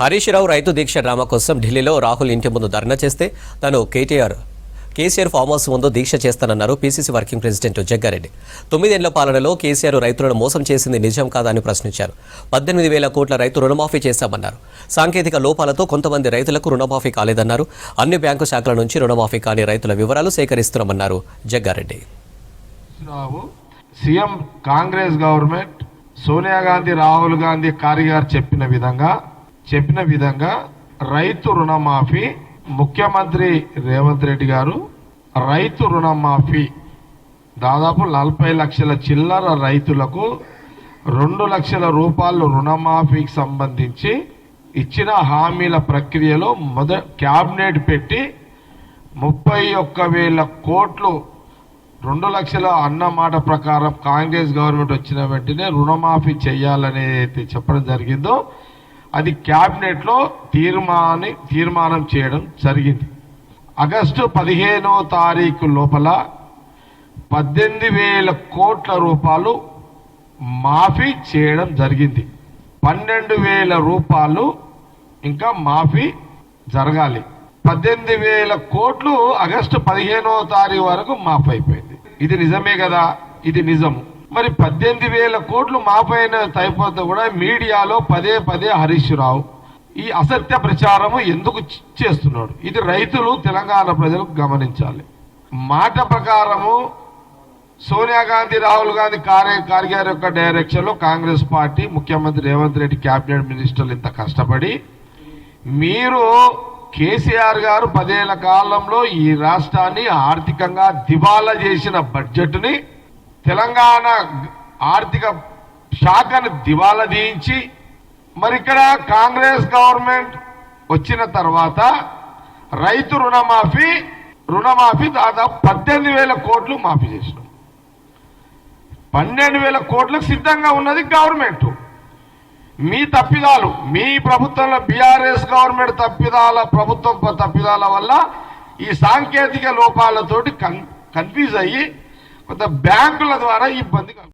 హరీష్ రావు రైతు దీక్ష డ్రామా కోసం ఢిల్లీలో రాహుల్ ఇంటి ముందు ధర్నా చేస్తే తాను కేసీఆర్ ఫామ్ హౌస్ ముందు దీక్ష చేస్తానన్నారు పీసీసీ వర్కింగ్ ప్రెసిడెంట్ జగ్గారెడ్డి. 9 ఏళ్ల పాలనలో కేసీఆర్ రైతులను మోసం చేసింది నిజం కాదని ప్రశ్నించారు. 18,000 కోట్ల రైతు రుణమాఫీ చేశామన్నారు. సాంకేతిక లోపాలతో కొంతమంది రైతులకు రుణమాఫీ కాలేదన్నారు. అన్ని బ్యాంకు శాఖల నుంచి రుణమాఫీ కాని రైతుల వివరాలు సేకరిస్తున్నామన్నారు జగ్గారెడ్డి. సీఎం కాంగ్రెస్ గవర్నమెంట్ సోనియా గాంధీ, రాహుల్ గాంధీ గారు చెప్పిన విధంగా రైతు రుణమాఫీ, ముఖ్యమంత్రి రేవంత్ రెడ్డి గారు రైతు రుణమాఫీ దాదాపు 40 లక్షల చిల్లర రైతులకు 2 లక్షల రూపాయలు రుణమాఫీకి సంబంధించి ఇచ్చిన హామీల ప్రక్రియలో క్యాబినెట్ పెట్టి 31,000 కోట్లు 2 లక్షల అన్న మాట ప్రకారం కాంగ్రెస్ గవర్నమెంట్ వచ్చిన వెంటనే రుణమాఫీ చేయాలనేది చెప్పడం జరిగిందో అది క్యాబినెట్లో తీర్మానం చేయడం జరిగింది. ఆగస్టు 15వ తారీఖు లోపల 18,000 కోట్ల రూపాయలు మాఫీ చేయడం జరిగింది. 12,000 రూపాయలు ఇంకా మాఫీ జరగాలి. 18,000 కోట్లు ఆగస్టు 15వ తారీఖు వరకు మాఫీ అయిపోయింది. ఇది నిజమే కదా? ఇది నిజం. మరి 18,000 కోట్లు మాపైన అయిపోతే కూడా మీడియాలో పదే హరీష్ రావు ఈ అసత్య ప్రచారము ఎందుకు చేస్తున్నాడు? ఇది రైతులు, తెలంగాణ ప్రజలు గమనించాలి. మాట ప్రకారము సోనియా గాంధీ, రాహుల్ గాంధీ గారి యొక్క డైరెక్షన్లో కాంగ్రెస్ పార్టీ, ముఖ్యమంత్రి రేవంత్ రెడ్డి, క్యాబినెట్ మినిస్టర్లు ఇంత కష్టపడి మీరు కేసీఆర్ గారు 10 ఏళ్ల కాలంలో ఈ రాష్ట్రాన్ని ఆర్థికంగా దివాలా చేసిన బడ్జెట్ని, తెలంగాణ ఆర్థిక శాఖను దివాలా తీయించి, మరి ఇక్కడ కాంగ్రెస్ గవర్నమెంట్ వచ్చిన తర్వాత రైతు రుణమాఫీ దాదాపు 18,000 కోట్లు మాఫీ చేసినాం. 12,000 కోట్లకు సిద్ధంగా ఉన్నది గవర్నమెంట్. మీ తప్పిదాలు, మీ ప్రభుత్వంలో బీఆర్ఎస్ గవర్నమెంట్ ప్రభుత్వం తప్పిదాల వల్ల ఈ సాంకేతిక లోపాలతోటి కన్ఫ్యూజ్ అయ్యి కొంత బ్యాంకుల ద్వారా ఇబ్బంది